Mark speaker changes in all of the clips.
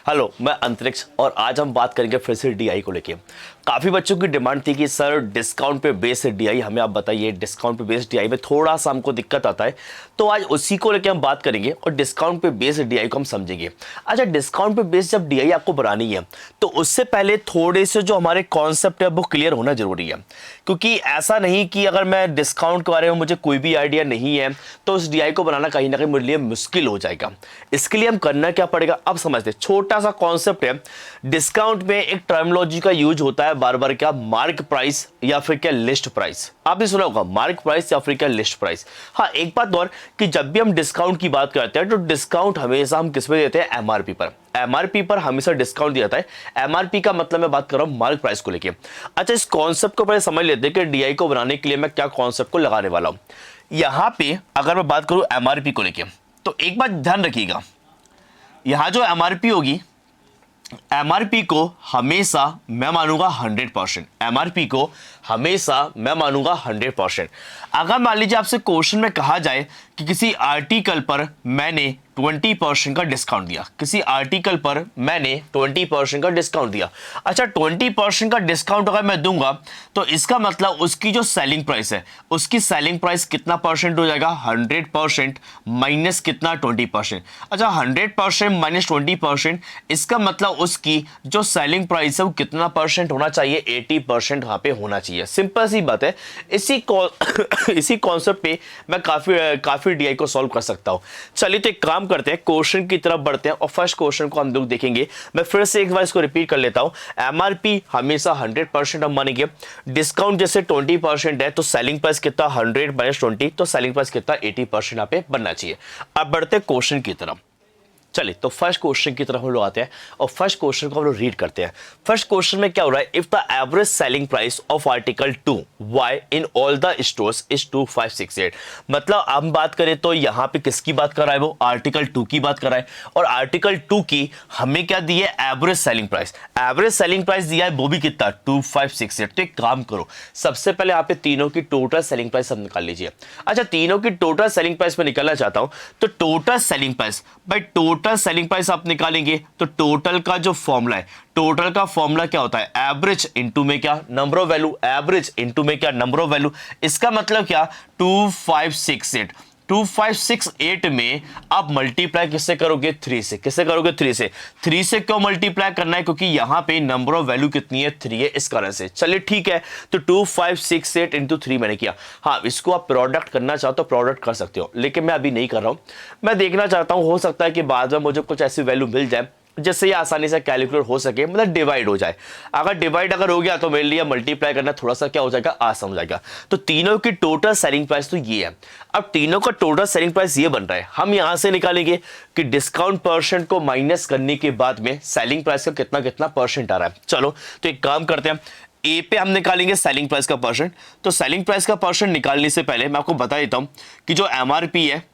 Speaker 1: Hello, मैं अंतरिक्ष और आज हम बात करेंगे फिर से डीआई को लेके। काफ़ी बच्चों की डिमांड थी कि सर डिस्काउंट पे बेस्ड डीआई हमें आप बताइए, डिस्काउंट पे बेस्ड डीआई में थोड़ा सा हमको दिक्कत आता है। तो आज उसी को लेके हम बात करेंगे और डिस्काउंट पे बेस्ड डीआई को हम समझेंगे। अच्छा, डिस्काउंट पे बेस्ड जब डीआई आपको बनानी है तो उससे पहले थोड़े से जो हमारे कॉन्सेप्ट है वो क्लियर होना जरूरी है, क्योंकि ऐसा नहीं कि अगर मैं डिस्काउंट के बारे में मुझे कोई भी आइडिया नहीं है तो उस डीआई को बनाना कहीं ना कहीं मेरे लिए मुश्किल हो जाएगा। इसके लिए हम करना क्या पड़ेगा, अब समझते। छोटा सा कॉन्सेप्ट है, डिस्काउंट में एक टर्मिनोलॉजी का यूज होता है बार बार, क्या मार्क प्राइस या फिर क्या लिस्ट प्राइस। आपने सुना होगा मार्क प्राइस या फिर क्या लिस्ट प्राइस। हाँ, एक बात और कि जब भी हम डिस्काउंट की बात करते हैं तो डिस्काउंट हमेशा हम किस पे देते हैं, एमआरपी पर। एमआरपी पर हमेशा डिस्काउंट दिया जाता है। एमआरपी का मतलब मैं बात कर रहा हूं मार्क प्राइस को लेके। अच्छा, इस कॉन्सेप्ट को पहले समझ लेते हैं कि डीआई को बनाने के लिए मैं क्या कॉन्सेप्ट को लगाने वाला हूं। यहां पे अगर मैं बात करूं एमआरपी को लेके तो एक बात ध्यान रखिएगा, यहां जो एमआरपी होगी, एमआरपी को हमेशा मैं मानूंगा 100%। एमआरपी को हमेशा मैं मानूंगा 100%। अगर मान लीजिए आपसे क्वेश्चन में कहा जाए कि किसी आर्टिकल पर मैंने 20% का डिस्काउंट दिया, किसी आर्टिकल पर मैंने 20% का डिस्काउंट दिया। अच्छा, 20% का डिस्काउंट अगर मैं दूंगा तो इसका मतलब उसकी जो सेलिंग प्राइस है, उसकी सेलिंग प्राइस कितना परसेंट हो जाएगा, 100% माइनस कितना, 20%। अच्छा, 100% माइनस 20%, इसका मतलब उसकी जो सेलिंग प्राइस है वो कितना परसेंट होना चाहिए, 80% वहां पे होना चाहिए। सिंपल सी बात है। इसी कॉन्सेप्ट पे मैं काफी डीआई को सॉल्व कर सकता हूं। चलिए तो एक काम करते हैं, क्वेश्चन की तरफ बढ़ते हैं और फर्स्ट क्वेश्चन को हम लोग देखेंगे। मैं फिर से एक बार इसको रिपीट कर लेता हूं। एमआरपी हमेशा 100% हम मानेंगे। डिस्काउंट जैसे 20% है तो सेलिंग प्राइस कितना, 100 माइनस 20, तो सेलिंग प्राइस कितना, 80% यहाँ पे बनना चाहिए। अब बढ़ते हैं क्वेश्चन की तरफ। चलिए तो फर्स्ट क्वेश्चन की तरफ हम लोग आते हैं और फर्स्ट क्वेश्चन को हम लोग रीड करते हैं। फर्स्ट क्वेश्चन में क्या हो रहा है, if the average selling price of article 2 by in all the stores is 2568। मतलब हम बात करें तो यहां पे किसकी बात कर रहा है, वो आर्टिकल 2 की बात कर रहा है। और आर्टिकल 2 की हमें क्या दी है, average selling price. Average selling price दिया है वो भी कितना, 2568। तो एक काम करो, सबसे पहले यहाँ पे तीनों की टोटल सेलिंग प्राइस सब निकाल लीजिए। अच्छा, तीनों की टोटल सेलिंग प्राइस में निकालना चाहता हूं तो total selling price by total selling price आप निकालेंगे तो टोटल का जो फॉर्मूला है, टोटल का फॉर्मूला क्या होता है, एवरेज इनटू में क्या, number of value. Average into में क्या, नंबर ऑफ वैल्यू। इसका मतलब क्या, 2568। 2568 में आप मल्टीप्लाई किससे करोगे, 3 से। किससे करोगे, 3 से। 3 से क्यों मल्टीप्लाई करना है, क्योंकि यहां पे नंबर ऑफ वैल्यू कितनी है, 3 है, इस कारण से। चलिए ठीक है, तो 2568 इंटू 3 मैंने किया। हाँ, इसको आप प्रोडक्ट करना चाहो तो प्रोडक्ट कर सकते हो, लेकिन मैं अभी नहीं कर रहा हूं। मैं देखना चाहता हूं, हो सकता है कि बाद में मुझे कुछ ऐसी वैल्यू मिल जाए जिससे ये आसानी से कैलकुलेट हो सके, मतलब डिवाइड हो जाए। अगर डिवाइड हो गया तो मेरे लिए मल्टीप्लाई करना थोड़ा सा क्या हो जाएगा, आसान हो जाएगा। तो तीनों की टोटल सेलिंग प्राइस तो ये है। अब तीनों का टोटल सेलिंग प्राइस ये बन रहा है, हम यहां से निकालेंगे कि डिस्काउंट परसेंट को माइनस करने के बाद में सेलिंग प्राइस का कितना कितना परसेंट आ रहा है। चलो तो एक काम करते हैं, ए पे हम निकालेंगे सेलिंग प्राइस का परसेंट। तो सेलिंग प्राइस का परसेंट निकालने से पहले मैं आपको बता देता हूं कि जो एमआरपी है,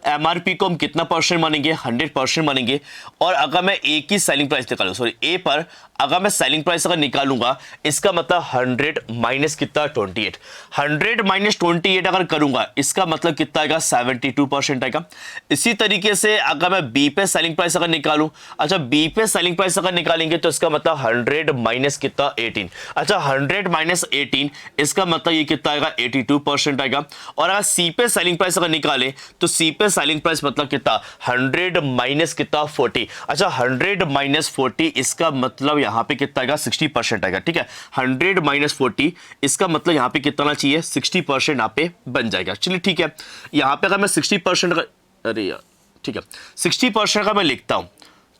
Speaker 1: एमआरपी को हम कितना परसेंट मानेंगे, 100% मानेंगे। और अगर मैं ए की सेलिंग प्राइस निकालूं, सॉरी ए पर अगर मैं सेलिंग प्राइस अगर निकालूंगा, इसका मतलब 100 माइनस कितना, 28। 100 माइनस 28 अगर करूंगा, इसका मतलब कितना आएगा, 72% आएगा। इसी तरीके से अगर मैं बी पे सेलिंग प्राइस अगर निकालूं, अच्छा बी पे सेलिंग प्राइस अगर निकालेंगे तो इसका मतलब 100 माइनस कितना, 18। अच्छा 100 माइनस 18, इसका मतलब ये कितना आएगा, 82% आएगा। और अगर सी पे सेलिंग प्राइस अगर निकाले तो सी पे सेलिंग प्राइस मतलब कितना, 100 माइनस कितना, 40। अच्छा 100 माइनस 40, इसका मतलब यहां पे कितना आएगा, 60% आएगा। ठीक है, 100 माइनस 40, इसका मतलब यहां पे कितना चाहिए, 60% यहां पे बन जाएगा। चलिए ठीक है, यहां पे अगर मैं 60%, अरे यार ठीक है, 60% का मैं लिखता हूं।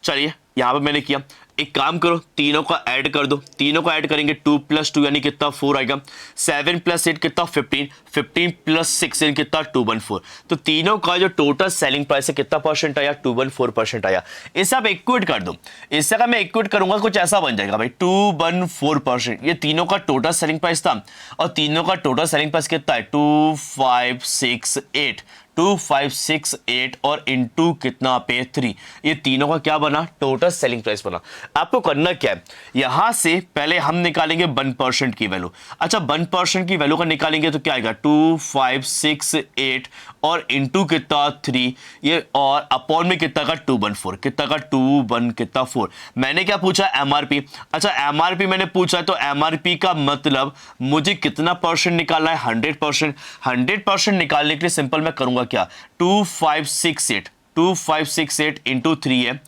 Speaker 1: चलिए यहां पे मैंने किया, एक काम करो, तीनों का ऐड कर दो। तीनों का ऐड करेंगे, 2 + 2 यानी कितना, 4 आएगा। 7 + 8 कितना, 15। 15 + 6 यानी कितना, 214। तो तीनों का जो टोटल सेलिंग प्राइस है कितना परसेंट आया, 214% आया। इसे आप इक्वेट कर दो। इससे अगर मैं इक्वेट करूंगा कुछ ऐसा बन जाएगा भाई, 214%। ये तीनों का टोटल सेलिंग प्राइस था और तीनों का टोटल सेलिंग प्राइस कितना है, 2568। 2568 और इंटू कितना पे 3, ये तीनों का क्या बना, टोटल सेलिंग प्राइस बना। आपको करना क्या है, यहां से पहले हम निकालेंगे 1% की वैल्यू। अच्छा 1% की वैल्यू का निकालेंगे तो क्या आएगा 2568 और इंटू कितना 3, ये और अपॉन में कितना का 214, कितना का 21 कितना 4। मैंने क्या पूछा एमआरपी। अच्छा एमआरपी मैंने पूछा तो एमआरपी का मतलब मुझे कितना परसेंट निकालना है 100%। 100% निकालने के लिए सिंपल मैं करूंगा क्या 2568 इंटू 3 है,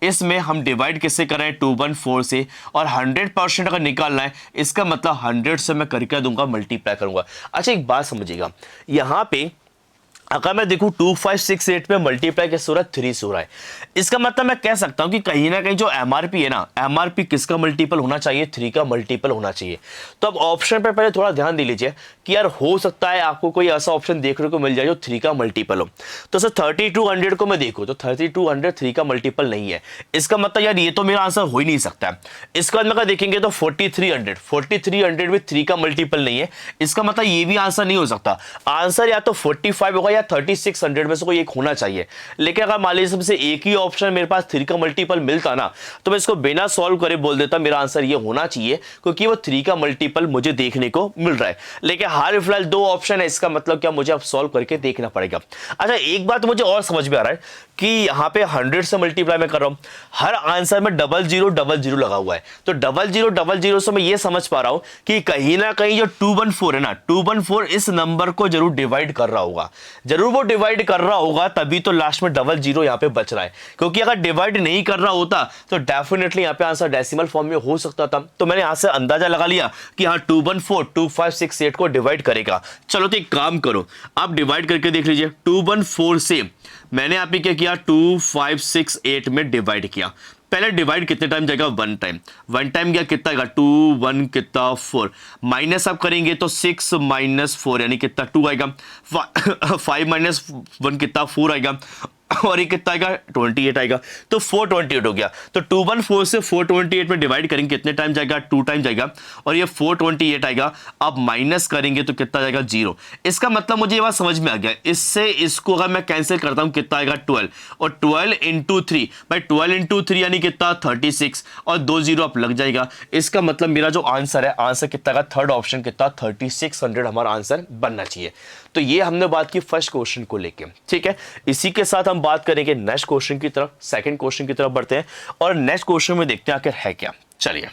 Speaker 1: इसमें हम डिवाइड किससे कर रहे हैं 214 से, और 100% अगर निकालना है इसका मतलब 100 से मैं करके दूंगा मल्टीप्लाई करूंगा। अच्छा एक बात समझिएगा, यहां पे अगर मैं देखूं 2568 पे मल्टीप्लाई किससे हो रहा है 3 से हो रहा है, इसका मतलब मैं कह सकता हूं कि कहीं ना कहीं जो एमआरपी है ना, एमआरपी किसका मल्टीपल होना चाहिए 3 का मल्टीपल होना चाहिए। तो अब ऑप्शन पे पहले थोड़ा ध्यान दे लीजिए कि यार हो सकता है आपको कोई ऐसा ऑप्शन देखने को मिल जाए जो 3 का मल्टीपल हो। तो सर 3200 को मैं देखूं तो 3200 3 का मल्टीपल नहीं है, इसका मतलब यार ये तो मेरा आंसर हो ही नहीं सकता है। इसके बाद में अगर देखेंगे तो 4300 भी 3 का मल्टीपल नहीं है, इसका मतलब ये भी आंसर नहीं हो सकता। आंसर या तो 45 होगा या 3600 में से कोई एक होना चाहिए। लेकिन अगर मान लीजिए सबसे एक ही ऑप्शन मेरे पास 3 का मल्टीपल मिलता ना, तो मैं इसको बिना सॉल्व करे बोल देता मेरा आंसर ये होना चाहिए, क्योंकि वो 3 का मल्टीपल मुझे देखने को मिल रहा है। लेकिन हाल फिलहाल 2 ऑप्शन है, इसका मतलब क्या मुझे अब सॉल्व करके देखना पड़ेगा। अच्छा एक बात मुझे और समझ में आ रहा है कि यहां पे 100 से मल्टीप्लाई मैं कर रहा हूं, हर आंसर में 0000 लगा हुआ है, तो 0000 से मैं ये समझ पा रहा हूं कि कहीं ना कहीं जो 214 है ना, 214 इस नंबर को जरूर डिवाइड कर रहा होगा, जरूर वो डिवाइड कर रहा होगा, तभी तो लास्ट में 00 यहां पे बच रहा है। क्योंकि अगर डिवाइड नहीं कर रहा होता तो डेफिनेटली यहां पे आंसर डेसिमल फॉर्म में हो सकता था। तो मैंने यहां से अंदाजा लगा लिया कि हाँ 214 2568 को डिवाइड करेगा। चलो तो एक काम करो, आप डिवाइड करके देख लीजिए। 214 से मैंने आप क्या किया 2568 में डिवाइड किया। पहले डिवाइड कितने टाइम जाएगा 1 टाइम, 1 टाइम गया कितना आएगा 2 1 कितना 4, माइनस आप करेंगे तो 6 माइनस 4 यानी कितना 2 आएगा, 5 माइनस 1 कितना 4 आएगा, और ये कितना आएगा 28 आएगा, तो 428 हो गया। तो 214 से 428 में डिवाइड करेंगे कितने टाइम जाएगा 2 टाइम जाएगा, और ये 428 आएगा। अब माइनस करेंगे तो कितना जाएगा 0। इसका मतलब मुझे ये बात समझ में आ गया। इससे इसको अगर मैं कैंसिल करता हूं कितना आएगा 12, और 12 इंटू 3 भाई 12 इंटू 3 यानी कितना 36, और 2 0 आप लग जाएगा। इसका मतलब मेरा जो आंसर है, आंसर कितना का थर्ड ऑप्शन कितना 3600 हमारा आंसर बनना चाहिए। तो ये हमने बात की फर्स्ट क्वेश्चन को लेके, ठीक है। इसी के साथ हम बात करेंगे नेक्स्ट क्वेश्चन की तरफ, सेकंड क्वेश्चन की तरफ बढ़ते हैं और नेक्स्ट क्वेश्चन में देखते हैं आखिर है क्या। चलिए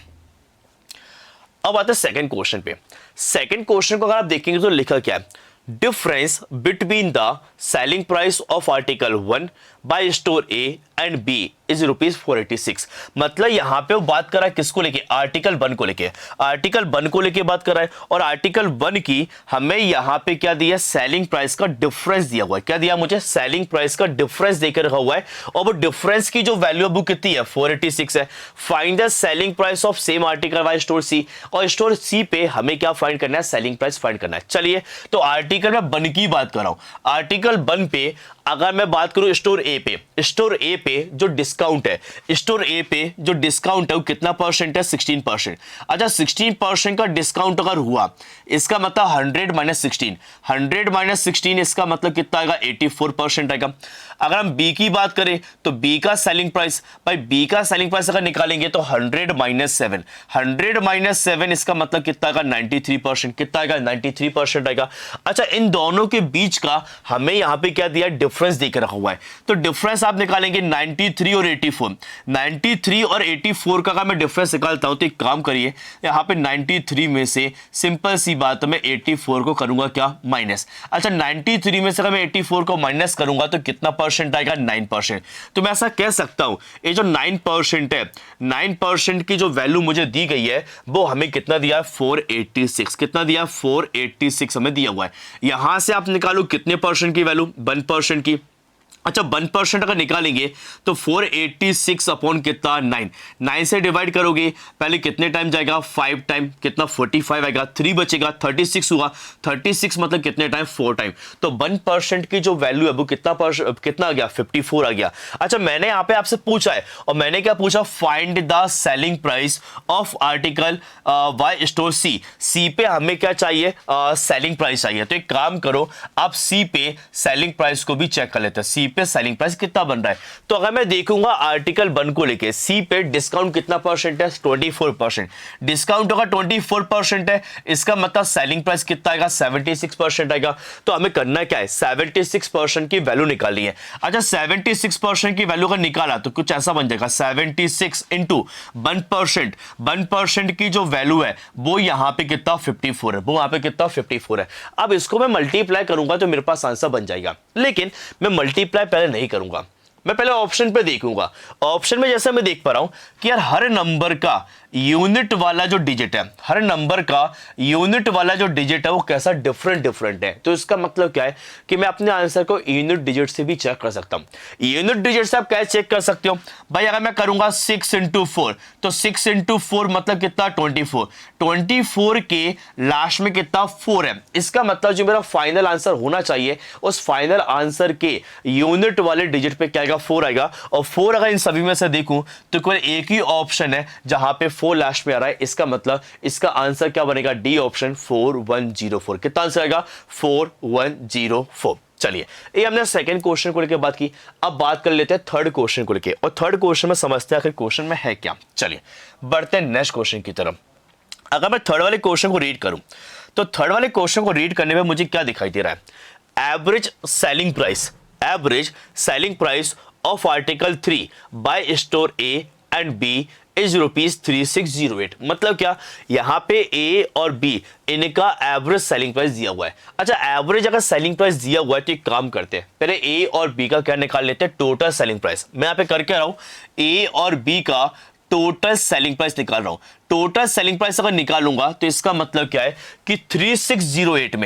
Speaker 1: अब आते हैं सेकंड क्वेश्चन पे। सेकंड क्वेश्चन को अगर आप देखेंगे तो लिखा क्या है, difference between the selling price of article 1 by store A and B is ₹486। मतलब यहां पे वो बात कर रहा है किसको लेके, आर्टिकल 1 को लेके, आर्टिकल 1 को लेके बात कर रहा है। और आर्टिकल 1 की हमें यहां पे क्या दिया, सेलिंग प्राइस का डिफरेंस दिया हुआ है। क्या दिया मुझे, सेलिंग प्राइस का डिफरेंस देकर रखा हुआ है, और वो डिफरेंस की जो वैल्यू अब कितनी है 486 है। Find the selling price of same article by store C, और स्टोर सी पे हमें क्या फाइंड करना है, सेलिंग प्राइस फाइंड करना है। चलिए तो आर्टिकल में 1 की बात कर रहा हूं। आर्टिकल 1 पे अगर मैं बात करूं स्टोर ए पे, स्टोर ए पे जो डिस्काउंट है, स्टोर ए पे जो डिस्काउंट है वो कितना परसेंट है 16%। अच्छा 16% का डिस्काउंट अगर हुआ, इसका मतलब 100 माइनस 16, 100 माइनस 16 इसका मतलब कितना आएगा 84% आएगा। अगर हम बी की बात करें तो बी का सेलिंग प्राइस, भाई बी का सेलिंग प्राइस अगर निकालेंगे तो 100 माइनस 7, 100 माइनस 7 इसका मतलब कितना आएगा 93%, कितना आएगा 93% आएगा। अच्छा इन दोनों के बीच का हमें यहां पे क्या दिया, डिफरेंस देकर रखा हुआ है। तो डिफरेंस आप निकालेंगे 93 और 84, 93 और 84 का अगर मैं डिफरेंस निकालता हूं तो एक काम करिए, यहां पे 93 में से सिंपल सी बात मैं 84 को करूंगा क्या, माइनस। अच्छा 93 में से अगर मैं 84 को माइनस करूंगा तो कितना परसेंट आएगा 9%। तो मैं ऐसा कह सकता हूं ये जो 9% है, 9% की जो वैल्यू मुझे दी गई है वो हमें कितना दिया है 486, कितना दिया 486 हमें दिया हुआ है। यहां से आप निकालो कितने परसेंट की वैल्यू, 1% की, अच्छा 1% अगर निकालेंगे तो 486 अपॉन कितना 9, 9 से डिवाइड करोगे पहले कितने टाइम जाएगा 5 टाइम, कितना 45 आएगा, 3 बचेगा 36 हुआ, 36 मतलब कितने टाइम 4 टाइम। तो 1% की जो वैल्यू है वो कितना आ गया 54 आ गया। अच्छा मैंने यहाँ पे आपसे पूछा है और मैंने क्या पूछा, find the selling price of article Y store C. C पे हमें क्या चाहिए, सेलिंग प्राइस चाहिए। तो एक काम करो आप सी पे सेलिंग प्राइस को भी चेक कर लेते हैं, सी पे सेलिंग प्राइस कितना बन रहा है। तो अगर मैं देखूंगा आर्टिकल 1 को लेके सी पे डिस्काउंट कितना परसेंट है 24%, डिस्काउंट अगर 24% है इसका मतलब सेलिंग प्राइस कितना आएगा 76% आएगा। तो हमें करना क्या है 76% की वैल्यू निकालनी है। अच्छा 76% की वैल्यू अगर निकाला तो कुछ ऐसा बन जाएगा 76 इंटू 1%, 1% की जो वैल्यू है वो यहां पे कितना 54 है, वो यहां पे कितना 54 है। अब इसको मैं मल्टीप्लाई करूंगा तो मेरे पास आंसर बन जाएगा, लेकिन मैं मल्टीप्लाई पहले नहीं करूंगा, मैं पहले ऑप्शन पे देखूंगा। ऑप्शन में जैसे मैं देख पा रहा हूं कि यार हर नंबर का यूनिट वाला जो डिजिट है, हर नंबर का यूनिट वाला जो डिजिट है वो कैसा डिफरेंट है। तो इसका मतलब क्या है कि मैं अपने आंसर को यूनिट डिजिट से भी चेक कर सकता हूं। यूनिट डिजिट से आप कैसे चेक कर सकते हो भाई, अगर मैं करूंगा 6 इंटू 4 तो 6 इंटू 4 मतलब कितना 24, 24 के लास्ट में कितना 4 है। इसका मतलब जो मेरा फाइनल आंसर होना चाहिए उस फाइनल आंसर के यूनिट वाले डिजिट पे क्या आएगा 4 आएगा। और 4 अगर इन सभी में से देखूं तो केवल एक ही ऑप्शन है जहां पे 4 लास्ट में आ रहा है, इसका मतलब इसका आंसर क्या बनेगा डी ऑप्शन 4104। कितना आंसर आएगा 4104। चलिए ये हमने सेकंड क्वेश्चन को लेकर बात की, अब बात कर लेते हैं थर्ड क्वेश्चन को लेकर। और थर्ड क्वेश्चन में समझते हैं आखिर क्वेश्चन में है क्या। चलिए बढ़ते हैं नेक्स्ट क्वेश्चन की तरफ। अगर मैं थर्ड वाले क्वेश्चन को रीड करूं तो थर्ड वाले क्वेश्चन को रीड करने में मुझे क्या दिखाई दे रहा है, average selling price of article 3 by store A and B is ₹3608। मतलब क्या, यहां पे ए और बी इनका एवरेज सेलिंग प्राइस दिया हुआ है। अच्छा एवरेज अगर सेलिंग प्राइस दिया हुआ है तो एक काम करते हैं, पहले ए और बी का क्या निकाल लेते हैं, टोटल सेलिंग प्राइस। मैं यहां पे करके रहा हूं ए और बी का टोटल सेलिंग प्राइस निकाल रहा हूं। टोटल सेलिंग प्राइस अगर निकालूंगा तो इसका मतलब क्या है कि 3608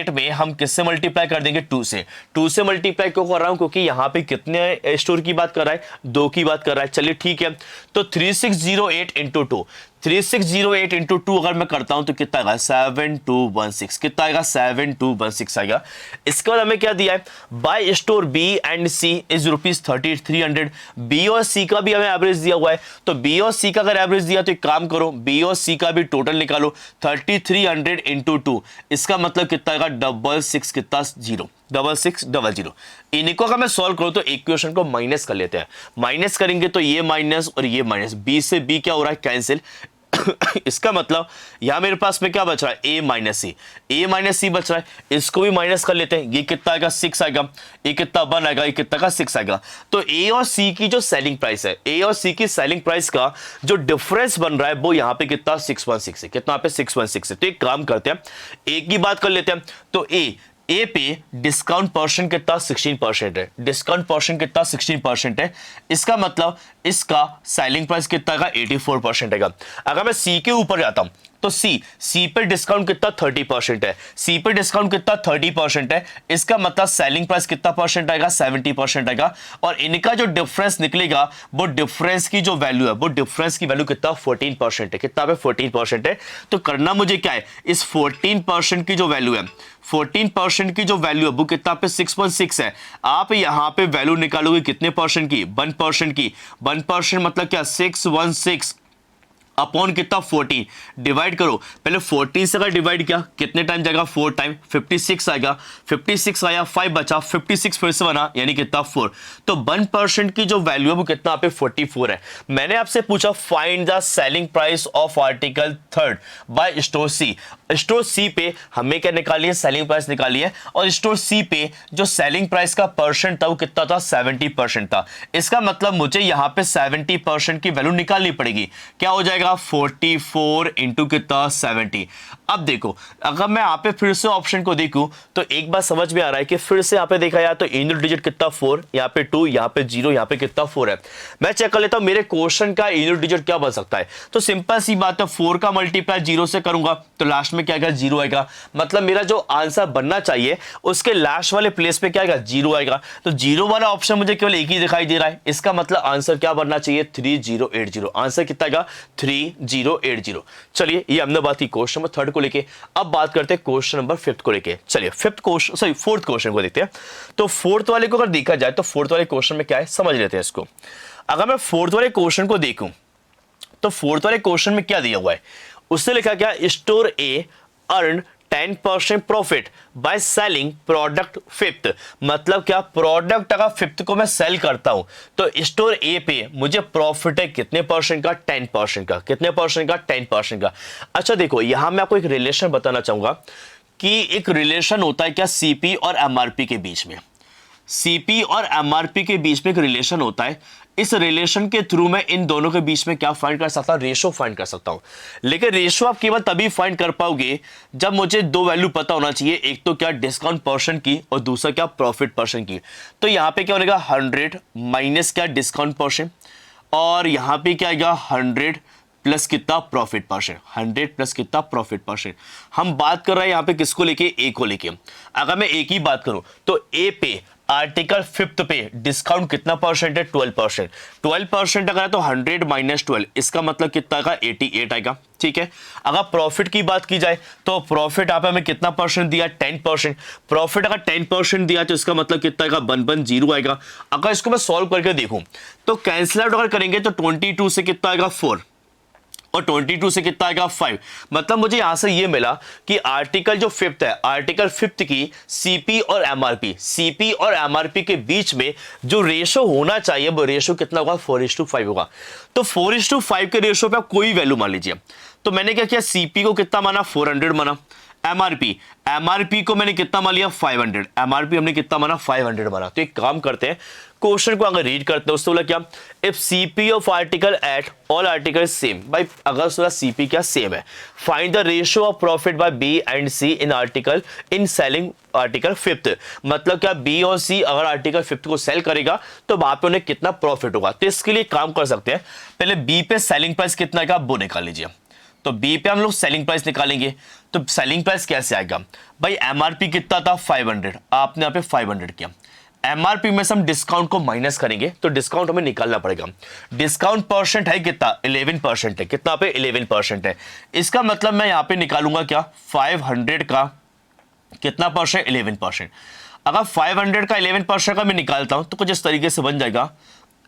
Speaker 1: में हम किससे मल्टीप्लाई कर देंगे 2 से। 2 से मल्टीप्लाई क्यों कर रहा हूं, क्योंकि यहां पे कितने स्टोर की बात कर रहा है 2 की बात कर रहा है। चलिए ठीक है, तो 3608 इंटू 2, 3608 इंटू 2 अगर मैं करता हूं तो कितना आएगा 7216। कितना आएगा 7216 आएगा। इसके बाद हमें क्या दिया है, by store B and C is ₹3300। B और सी का भी हमें एवरेज दिया हुआ है, तो बी और सी का अगर एवरेज दिया तो एक काम करो बी और सी का भी टोटल निकालो 3300 इंटू 2, इसका मतलब कितना आएगा 66 कितना 6600। इनको अगर मैं सॉल्व करूं तो इक्वेशन को माइनस कर लेते हैं, माइनस करेंगे तो ये माइनस और ये माइनस, बी से बी क्या हो रहा है कैंसिल। इसका मतलब यहां मेरे पास में क्या बच रहा है ए माइनस सी बच रहा है, इसको भी माइनस कर लेते हैं। ये कितना आएगा 6 आएगा, ये कितना 1 आएगा, ये कितना का 6 आएगा। तो ए और सी की जो सेलिंग प्राइस है, ए और सी की सेलिंग प्राइस का जो डिफरेंस बन रहा है वो यहां पे कितना 616 है। कितना पे 616 है। तो एक काम करते हैं ए की बात कर लेते हैं, तो ए पे डिस्काउंट परसेंट कितना 16% है, डिस्काउंट परसेंट कितना 16% है। इसका मतलब इसका सेलिंग प्राइस कितना आएगा 84% आएगा। अगर मैं सी के ऊपर जाता हूं तो सी पे डिस्काउंट कितना 30% है, सी पे डिस्काउंट कितना 30% है। इसका मतलब सेलिंग प्राइस कितना परसेंट आएगा 70% आएगा। और इनका जो डिफरेंस निकलेगा वो डिफरेंस की जो वैल्यू है, वो डिफरेंस की वैल्यू कितना 14% है। कितना पे 14% है। तो करना मुझे क्या है, इस 14% की जो वैल्यू है, 14% की जो वैल्यू है वो कितना पे 6.6 है। आप यहां पे वैल्यू निकालोगे कितने परसेंट की 1% की, 1% मतलब क्या 616 अपॉन कितना 14, डिवाइड करो। पहले 14 से अगर डिवाइड किया कितने टाइम जाएगा 4 टाइम, 56 आएगा, 56 आया 5 बचा, 56 फिर से बना यानी कितना 4। तो 1% की जो वैल्यू है वो कितना पे 44 है। मैंने आपसे पूछा find the selling price of article 3 by store C. Store C पे हमें क्या निकाली है, सेलिंग प्राइस निकाली है। और स्टोर सी पे जो सेलिंग प्राइस का परसेंट था वो कितना था 70% था। इसका मतलब मुझे यहां पे 70% की वैल्यू निकालनी पड़ेगी। क्या हो जाएगा आएगा 44 इंटू कितना 70। अब देखो अगर मैं यहाँ पे फिर से ऑप्शन को देखूं तो एक बात समझ में आ रहा है कि फिर से यहाँ पे देखा जाए तो यूनिट डिजिट कितना 4, यहाँ पे 2, यहाँ पे 0, यहाँ पे कितना 4 है। मैं चेक कर लेता हूँ मेरे क्वेश्चन का यूनिट डिजिट क्या बन सकता है। तो सिंपल सी बात है, 4 का मल्टीप्लाई 0 से करूंगा तो लास्ट में क्या आएगा 0 आएगा। मतलब मेरा जो आंसर बनना चाहिए उसके लास्ट वाले प्लेस पे क्या आएगा 0 आएगा। तो 0 वाला ऑप्शन मुझे केवल एक ही दिखाई दे रहा है। इसका मतलब आंसर क्या बनना चाहिए 3080। आंसर कितना आएगा 3080। चलिए ये हमने बात की क्वेश्चन नंबर 3 को लेके। अब बात करते हैं क्वेश्चन नंबर 5 को लेके। चलिए फोर्थ क्वेश्चन को देखते हैं। तो फोर्थ वाले को अगर देखा जाए तो फोर्थ वाले क्वेश्चन में क्या है समझ लेते हैं इसको। अगर मैं फोर्थ वाले क्वेश्चन को देखूं तो फोर्थ वाले क्वेश्चन में क्या दिया हुआ है, उसने लिखा क्या, store A earn 10% profit by selling product fifth. मतलब क्या, प्रोडक्ट अगर फिफ्थ को मैं सेल करता हूं तो स्टोर ए पे मुझे प्रॉफिट है कितने परसेंट का, 10% का। कितने परसेंट का, 10% का। अच्छा देखो यहां मैं आपको एक रिलेशन बताना चाहूंगा कि एक रिलेशन होता है क्या सीपी और एमआरपी के बीच में। सीपी और एमआरपी के बीच में एक रिलेशन होता है। इस रिलेशन के थ्रू मैं इन दोनों के बीच में क्या फाइंड कर सकता हूं, रेशो फाइंड कर सकता हूं। लेकिन रेशो आप केवल तभी फाइंड कर पाओगे जब मुझे दो वैल्यू पता होना चाहिए, एक तो क्या डिस्काउंट परसेंट की और दूसरा क्या प्रॉफिट परसेंट की। तो यहां पे क्या होगा 100 माइनस क्या डिस्काउंट परसेंट, और यहां पे क्या आएगा 100 प्लस कितना प्रॉफिट परसेंट। 100 प्लस कितना प्रॉफिट परसेंट। हम बात कर रहे हैं यहां पे किसको लेके, ए को लेके। अगर मैं ए की बात करूं तो ए पे आर्टिकल फिफ्थ पे डिस्काउंट कितना परसेंट है, 12%। 12% अगर है तो 100 माइनस 12, इसका मतलब कितना आएगा 88 आएगा। ठीक है। अगर प्रॉफिट की बात की जाए तो प्रॉफिट आप हमें कितना परसेंट दिया, 10%। प्रॉफिट अगर 10% दिया तो इसका मतलब कितना आएगा 110 आएगा। अगर इसको मैं सॉल्व करके देखूं तो कैंसिल आउट अगर करेंगे तो 22 से कितना आएगा 4 और 22 से कितना आएगा 5। मतलब मुझे यहां से ये मिला कि आर्टिकल जो फिफ्थ है, आर्टिकल फिफ्थ की सीपी और एमआरपी के बीच में जो रेशो होना चाहिए वो रेशो कितना होगा 4:5 होगा। तो 4:5 के रेशो पे आप कोई वैल्यू मान लीजिए। तो मैंने क्या किया, सीपी को कितना माना 400 माना, एमआरपी को मैंने कितना मान लिया 500, एमआरपी हमने कितना माना 500 माना। तो एक काम करते हैं, क्वेश्चन को अगर रीड करते हैं उससे बोला क्या, if CP of article at all article same. भाई अगर उसका सीपी क्या सेम है, find the ratio of profit by B and C in selling article fifth. मतलब क्या बी और सी अगर आर्टिकल फिफ्थ को सेल करेगा तो वहां पे उन्हें कितना प्रॉफिट होगा। तो इसके लिए काम कर सकते हैं, पहले बी पे सेलिंग प्राइस कितना का वो निकाल लीजिए। तो बी पे हम लोग सेलिंग प्राइस निकालेंगे। तो सेलिंग प्राइस कैसे आएगा भाई, एमआरपी कितना था 500, आपने यहाँ पे 500 किया। एमआरपी में से हम डिस्काउंट को माइनस करेंगे तो डिस्काउंट हमें निकालना पड़ेगा। डिस्काउंट परसेंट है कितना 11% है। कितना पे 11% है। इसका मतलब मैं यहाँ पे निकालूंगा क्या 500 का कितना परसेंट 11%। अगर 500 का 11% का मैं निकालता हूं तो कुछ इस तरीके से बन जाएगा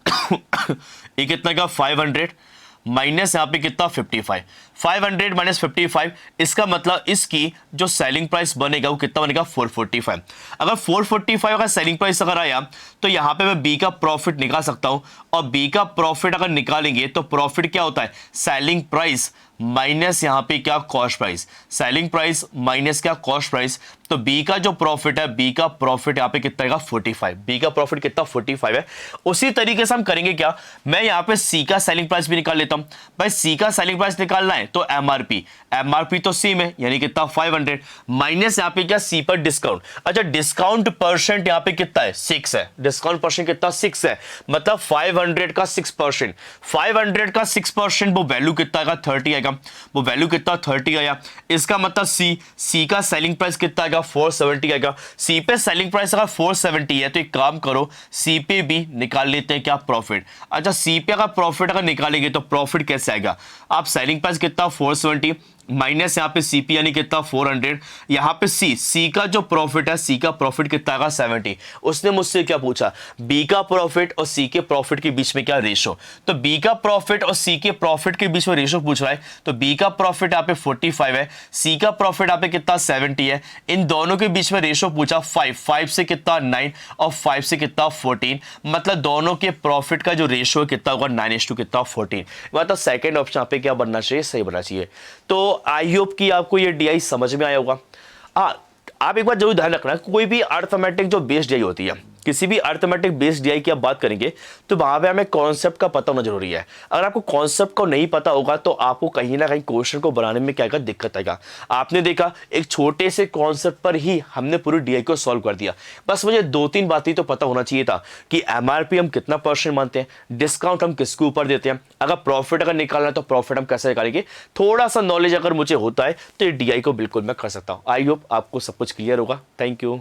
Speaker 1: ये कितना का 500 माइनस यहाँ पे कितना 55, 500 माइनस 55, इसका मतलब इसकी जो सेलिंग प्राइस बनेगा वो कितना बनेगा 445। अगर 445 का सेलिंग प्राइस अगर आया तो यहाँ पे मैं बी का प्रॉफिट निकाल सकता हूँ, और बी का प्रॉफिट अगर निकालेंगे तो प्रॉफिट क्या होता है सेलिंग प्राइस माइनस यहाँ पे क्या cost price, selling price minus क्या कॉस्ट प्राइस। तो बी का जो प्रॉफिट है, बी का प्रॉफिट यहाँ पे कितना आएगा 45, बी का प्रॉफिट कितना 45 है। उसी तरीके से हम करेंगे क्या, मैं यहाँ पे सी का सेलिंग प्राइस भी निकाल लेता हूँ। भाई सी का सेलिंग प्राइस निकालना है तो एमआरपी तो सेम है यानी कितना 500 माइनस यहाँ पे क्या सी पर डिस्काउंट। अच्छा डिस्काउंट परसेंट यहाँ पे कितना है 6 है, डिस्काउंट परसेंट कितना 6 है। मतलब 500 का 6%, 500 का 6% वो वैल्यू कितना आएगा 30 आएगा। वो वैल्यू कितना 30 आया। इसका मतलब सी का सेलिंग प्राइस कितना आएगा 470 आएगा। सी पे सेलिंग प्राइस अगर 470 है तो एक काम करो सी पे भी निकाल लेते हैं क्या प्रॉफिट। अच्छा सी पे अगर प्रॉफिट अगर निकालेंगे तो प्रॉफिट कैसे आएगा, आप सेलिंग प्राइस कितना 470 माइनस यहाँ पे सीपी यानी कितना 400, यहाँ पे सी का जो प्रॉफिट है, सी का प्रॉफिट कितना आएगा 70। उसने मुझसे क्या पूछा, बी का प्रॉफिट और सी के प्रॉफिट के बीच में क्या रेशो। तो बी का प्रॉफिट और सी के प्रॉफिट के बीच में रेशो पूछ रहा है। तो बी का प्रॉफिट यहाँ पे 45 है, सी का प्रॉफिट यहाँ पे कितना 70 है। इन दोनों के बीच में रेशो पूछा 5 से कितना 9 और 5 से कितना 14। मतलब दोनों के प्रॉफिट का जो रेशो है कितना होगा 9:14 कितना 14। मतलब सेकेंड ऑप्शन यहाँ पे क्या बनना चाहिए, सही बनना चाहिए। तो आई होप कि आपको ये डीआई समझ में आया होगा। आप एक बार जरूर ध्यान रखना, कोई भी अर्थमेटिक जो बेस्ड डीआई होती है किसी भी अर्थमेटिक बेस्ड डीआई की आप बात करेंगे तो वहां पे हमें कॉन्सेप्ट का पता होना जरूरी है। अगर आपको कॉन्सेप्ट को नहीं पता होगा तो आपको कहीं ना कहीं क्वेश्चन को बनाने में क्या दिक्कत आएगा। आपने देखा एक छोटे से कॉन्सेप्ट पर ही हमने पूरी डीआई को सॉल्व कर दिया। बस मुझे 2-3 बातें तो पता होना चाहिए था कि एमआरपी हम कितना परसेंट मानते हैं, डिस्काउंट हम किसके ऊपर देते हैं, अगर प्रॉफिट अगर निकालना है तो प्रॉफिट हम कैसे निकालेंगे। थोड़ा सा नॉलेज अगर मुझे होता है तो ये डीआई को बिल्कुल मैं कर सकता हूं। आई होप आपको सब कुछ क्लियर होगा। Thank you.